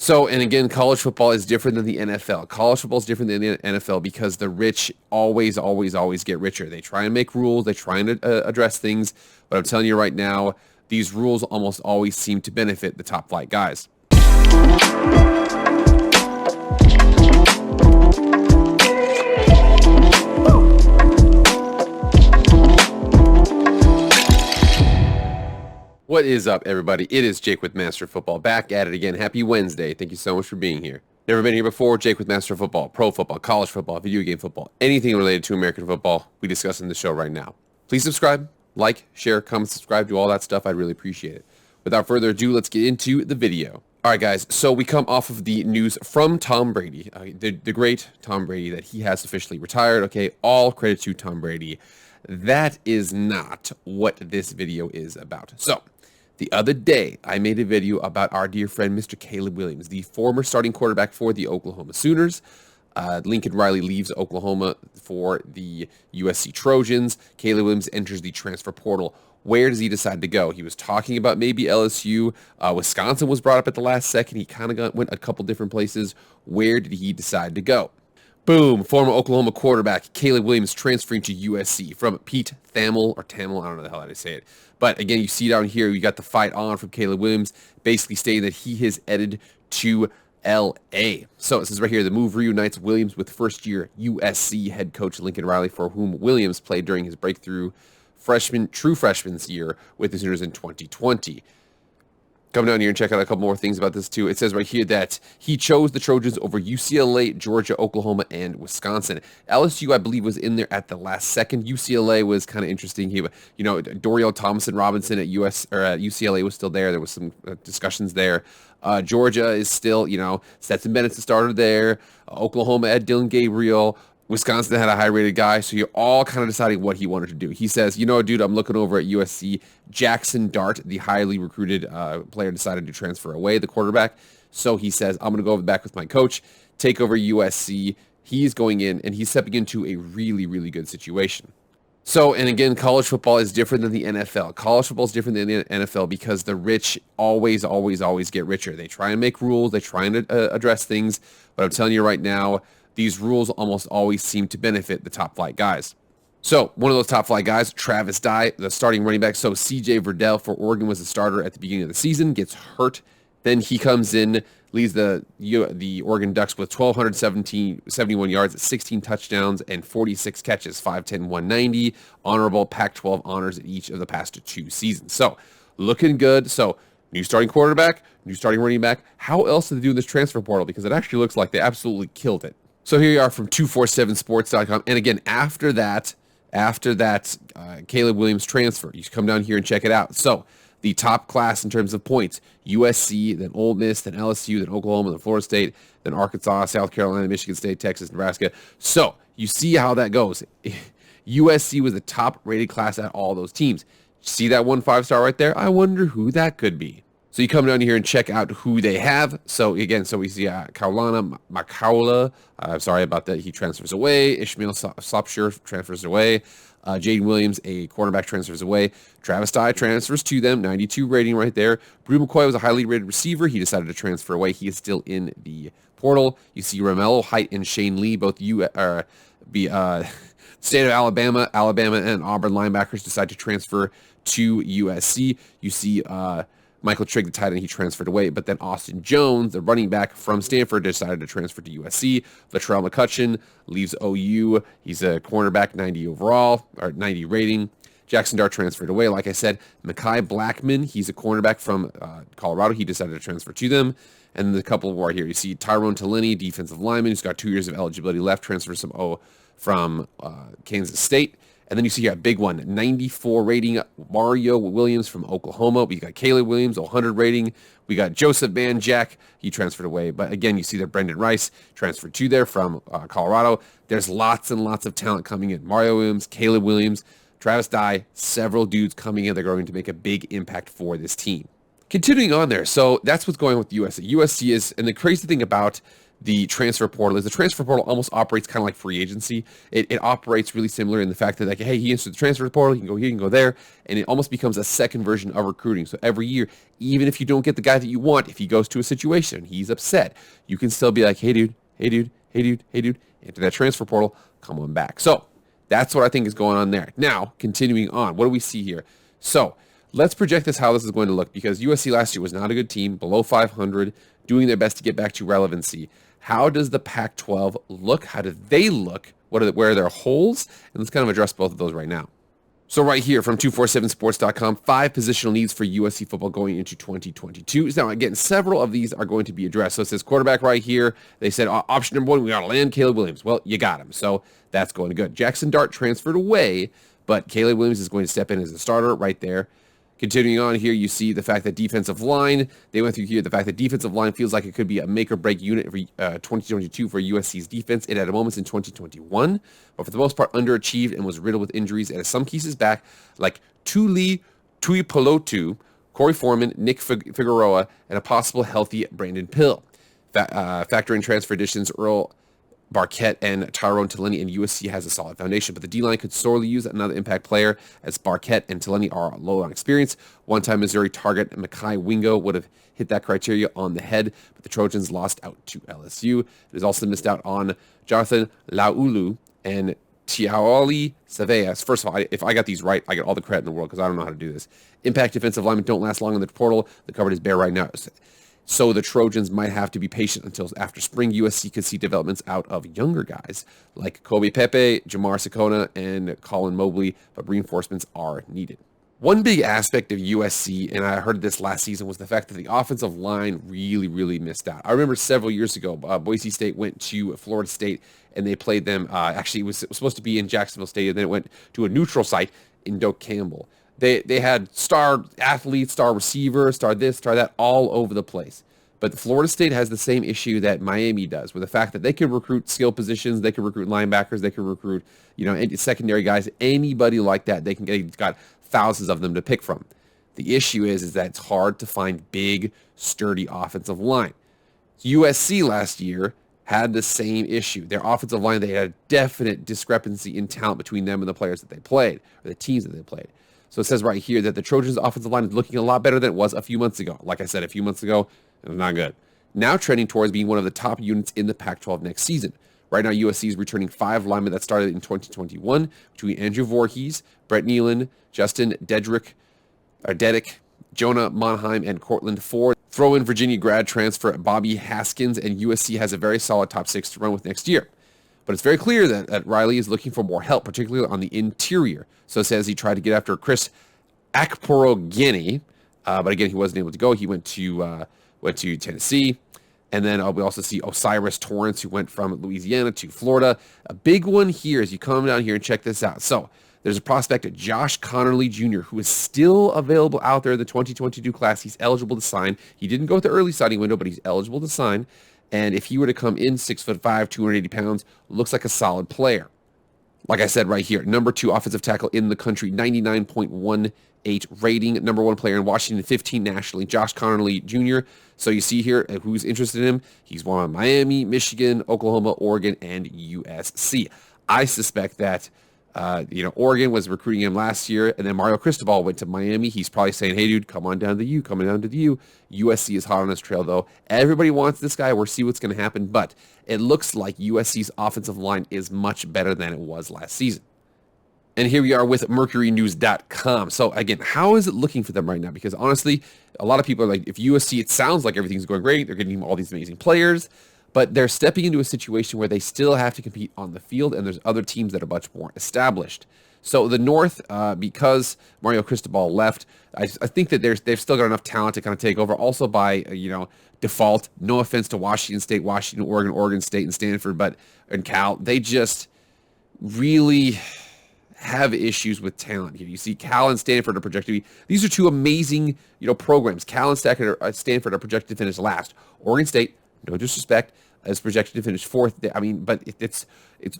So, and again, college football is different than the NFL. College football is different than the NFL because the rich always get richer. They try and make rules, they try and address things, but I'm telling you right now, these rules almost always seem to benefit the top flight guys. What is up, everybody? It is Jake with Master Football, back at it again. Happy Wednesday. Thank you so much for being here. Never been here before? Jake with Master Football, pro football, college football, video game football, anything related to American football, we discuss in the show right now. Please subscribe, like, share, comment, subscribe, do all that stuff. I'd really appreciate it. Without further ado, let's get into the video. All right, guys, so we come off of the news from Tom Brady, the great Tom Brady, that he has officially retired. Okay, all credit to Tom Brady. That is not what this video is about. So, the other day, I made a video about our dear friend, Mr. Caleb Williams, the former starting quarterback for the Oklahoma Sooners. Lincoln Riley leaves Oklahoma for the USC Trojans. Caleb Williams enters the transfer portal. Where does he decide to go? He was talking about maybe LSU. Wisconsin was brought up at the last second. He kind of went a couple different places. Where did he decide to go? Boom, former Oklahoma quarterback Caleb Williams transferring to USC from Pete Thamel, or Tamil, I don't know the hell how to say it. But again, you see down here, you got the fight on from Caleb Williams, basically stating that he has headed to LA. So it says right here, the move reunites Williams with first-year USC head coach Lincoln Riley, for whom Williams played during his breakthrough true freshman's year with the Sooners in 2020. Come down here and check out a couple more things about this too. It says right here that he chose the Trojans over UCLA, Georgia, Oklahoma, and Wisconsin. LSU, I believe, was in there at the last second. UCLA was kind of interesting. He, Dorial Thompson-Robinson at UCLA was still there. There was some discussions there. Georgia is still, Stetson Bennett's the starter there. Oklahoma had Dylan Gabriel. Wisconsin had a high-rated guy, so you're all kind of deciding what he wanted to do. He says, dude, I'm looking over at USC. Jackson Dart, the highly recruited player, decided to transfer away, the quarterback. So he says, I'm going to go back with my coach, take over USC. He's going in, and he's stepping into a really, really good situation. So, and again, college football is different than the NFL. College football is different than the NFL because the rich always get richer. They try and make rules. They try and address things. But I'm telling you right now, these rules almost always seem to benefit the top flight guys. So one of those top flight guys, Travis Dye, the starting running back. So CJ Verdell for Oregon was the starter at the beginning of the season, gets hurt. Then he comes in, leads the Oregon Ducks with 1,271 yards, 16 touchdowns, and 46 catches, 5'10", 190, honorable Pac-12 honors in each of the past 2 seasons. So looking good. So new starting quarterback, new starting running back. How else did they do in this transfer portal? Because it actually looks like they absolutely killed it. So here you are from 247sports.com. And again, after that, Caleb Williams transfer, you come down here and check it out. So the top class in terms of points, USC, then Ole Miss, then LSU, then Oklahoma, then Florida State, then Arkansas, South Carolina, Michigan State, Texas, Nebraska. So you see how that goes. USC was the top rated class at all those teams. See that 1 5-star right there? I wonder who that could be. So you come down here and check out who they have. So again, we see Kaulana Makaula. Sorry about that. He transfers away. Ishmael Slopshire transfers away. Jaden Williams, a cornerback, transfers away. Travis Dye transfers to them. 92 rating right there. Brew McCoy was a highly rated receiver. He decided to transfer away. He is still in the portal. You see Romello Height and Shane Lee, both state of Alabama and Auburn linebackers, decide to transfer to USC. You see Michael Trigg, the tight end, he transferred away. But then Austin Jones, the running back from Stanford, decided to transfer to USC. Latrell McCutcheon leaves OU. He's a cornerback, 90 overall, or 90 rating. Jackson Dart transferred away. Like I said, Mekhi Blackman, he's a cornerback from Colorado. He decided to transfer to them. And the couple more here. You see Tyrone Taleni, defensive lineman, who's got 2 years of eligibility left, transfers from Kansas State. And then you see a big one, 94 rating, Mario Williams from Oklahoma. We got Caleb Williams, 100 rating. We got Joseph Banjack. He transferred away. But again, you see that Brendan Rice transferred to there from Colorado. There's lots and lots of talent coming in. Mario Williams, Caleb Williams, Travis Dye, several dudes coming in. They're going to make a big impact for this team. Continuing on there. So that's what's going on with USC. USC is, and the crazy thing about the transfer portal is. The transfer portal almost operates kind of like free agency. It operates really similar in the fact that, like, hey, he entered the transfer portal, he can go here, he can go there, and it almost becomes a second version of recruiting. So every year, even if you don't get the guy that you want, if he goes to a situation, he's upset, you can still be like, hey, dude, hey, dude, hey, dude, hey, dude, into that transfer portal, come on back. So that's what I think is going on there. Now, continuing on, what do we see here? So let's project how this is going to look, because USC last year was not a good team, below 500, doing their best to get back to relevancy. How does the Pac-12 look? How do they look? Where are their holes? And let's kind of address both of those right now. So right here from 247sports.com, 5 positional needs for USC football going into 2022. Now, again, several of these are going to be addressed. So it says quarterback right here. They said option number 1, we got to land Caleb Williams. Well, you got him. So that's going good. Jackson Dart transferred away, but Caleb Williams is going to step in as a starter right there. Continuing on here, you see the fact that defensive line, they went through here, the fact that defensive line feels like it could be a make-or-break unit for 2022 for USC's defense. It had moments in 2021, but for the most part, underachieved and was riddled with injuries. And has some pieces back, like Tuli Tuipolotu, Corey Foreman, Nick Figueroa, and a possible healthy Brandon Pill. Factor in transfer additions, Earl Barquette and Tyrone Taleni, and USC has a solid foundation, but the D-line could sorely use another impact player, as Barquette and Taleni are low on experience. One-time Missouri target Makai Wingo would have hit that criteria on the head, but the Trojans lost out to LSU. It has also missed out on Jonathan Laulu and Tiaoli Saveas. First of all, if I got these right, I get all the credit in the world, because I don't know how to do this. Impact defensive linemen don't last long in the portal. The cupboard is bare right now. So the Trojans might have to be patient until after spring. USC could see developments out of younger guys like Kobe Pepe, Jamar Sakona, and Colin Mobley, but reinforcements are needed. One big aspect of USC, and I heard this last season, was the fact that the offensive line really missed out. I remember several years ago, Boise State went to Florida State, and they played them. Actually, it was supposed to be in Jacksonville Stadium, then it went to a neutral site in Doak Campbell. They had star athletes, star receivers, star this, star that, all over the place. But Florida State has the same issue that Miami does, with the fact that they can recruit skill positions, they can recruit linebackers, they can recruit, secondary guys, anybody like that. They can get, it's got thousands of them to pick from. The issue is that it's hard to find big, sturdy offensive line. USC last year had the same issue. Their offensive line, they had a definite discrepancy in talent between them and the players that they played, or the teams that they played. So it says right here that the Trojans' offensive line is looking a lot better than it was a few months ago. Like I said, a few months ago, it was not good. Now trending towards being one of the top units in the Pac-12 next season. Right now, USC is returning 5 linemen that started in 2021 between Andrew Voorhees, Brett Nealon, Justin Dedick, Jonah Monheim, and Cortland Ford. Throw in Virginia grad transfer Bobby Haskins, and USC has a very solid top 6 to run with next year. But it's very clear that Riley is looking for more help, particularly on the interior. So it says he tried to get after Chris Akporogeni, but again, he wasn't able to go. He went to Tennessee. And then we also see Osiris Torrance, who went from Louisiana to Florida. A big one here is you come down here and check this out. So there's a prospect, Josh Connerly Jr., who is still available out there in the 2022 class. He's eligible to sign. He didn't go with the early signing window, but he's eligible to sign. And if he were to come in 6'5", 280 pounds, looks like a solid player. Like I said right here, number 2 offensive tackle in the country, 99.18 rating, number 1 player in Washington, 15 nationally, Josh Connerly Jr. So you see here who's interested in him. He's won on Miami, Michigan, Oklahoma, Oregon, and USC. I suspect that Oregon was recruiting him last year, and then Mario Cristobal went to Miami. He's probably saying, hey, dude, come on down to the U, coming down to the U. USC is hot on his trail, though. Everybody wants this guy. We'll see what's going to happen, but it looks like USC's offensive line is much better than it was last season. And here we are with MercuryNews.com. So again, how is it looking for them right now? Because honestly, a lot of people are like, if USC, it sounds like everything's going great. They're getting all these amazing players, but they're stepping into a situation where they still have to compete on the field, and there's other teams that are much more established. So the North, because Mario Cristobal left, I think that they've still got enough talent to kind of take over. Also by default, no offense to Washington State, Washington, Oregon State, and Stanford, and Cal, they just really have issues with talent here. You see Cal and Stanford are projected to be, these are 2 amazing, programs. Cal and Stanford are projected to finish last. Oregon State, no disrespect, is projected to finish fourth. I mean, but it's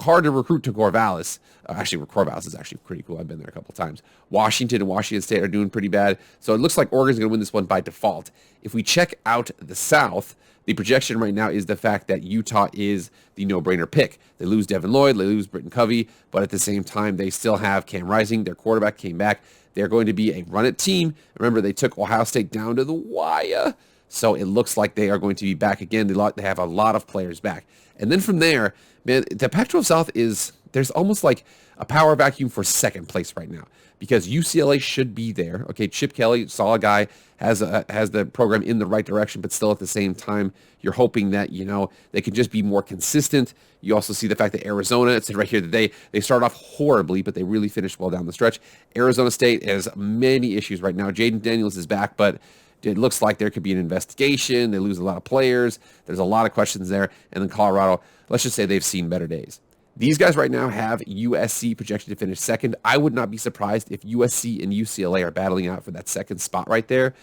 hard to recruit to Corvallis. Actually, Corvallis is actually pretty cool. I've been there a couple times. Washington and Washington State are doing pretty bad. So it looks like Oregon's going to win this one by default. If we check out the South, the projection right now is the fact that Utah is the no-brainer pick. They lose Devin Lloyd, they lose Britton Covey, but at the same time, they still have Cam Rising. Their quarterback came back. They're going to be a run-it team. Remember, they took Ohio State down to the wire. So it looks like they are going to be back again. They have a lot of players back. And then from there, man, the Pac-12 South there's almost like a power vacuum for second place right now because UCLA should be there. Okay, Chip Kelly, solid guy, has the program in the right direction, but still at the same time, you're hoping that, they can just be more consistent. You also see the fact that Arizona, it said right here that they start off horribly, but they really finished well down the stretch. Arizona State has many issues right now. Jaden Daniels is back, but it looks like there could be an investigation. They lose a lot of players. There's a lot of questions there. And then Colorado, let's just say they've seen better days. These guys right now have USC projected to finish second. I would not be surprised if USC and UCLA are battling out for that second spot right there,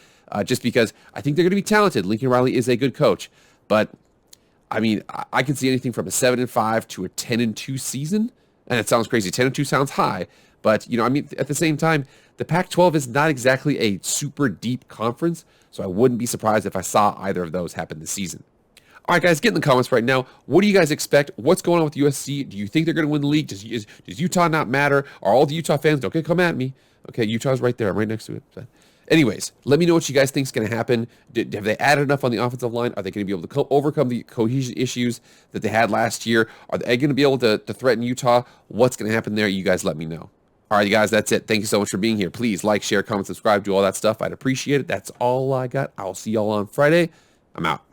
just because I think they're going to be talented. Lincoln Riley is a good coach. But, I mean, I can see anything from a 7-5 to a 10-2 season. And it sounds crazy. 10-2 sounds high. But, at the same time, the Pac-12 is not exactly a super deep conference, so I wouldn't be surprised if I saw either of those happen this season. All right, guys, get in the comments right now. What do you guys expect? What's going on with USC? Do you think they're going to win the league? Does Utah not matter? Are all the Utah fans, okay, come at me. Okay, Utah's right there. I'm right next to it. So, anyways, let me know what you guys think is going to happen. Have they added enough on the offensive line? Are they going to be able to overcome the cohesion issues that they had last year? Are they going to be able to threaten Utah? What's going to happen there? You guys let me know. All right, you guys, that's it. Thank you so much for being here. Please like, share, comment, subscribe, do all that stuff. I'd appreciate it. That's all I got. I'll see y'all on Friday. I'm out.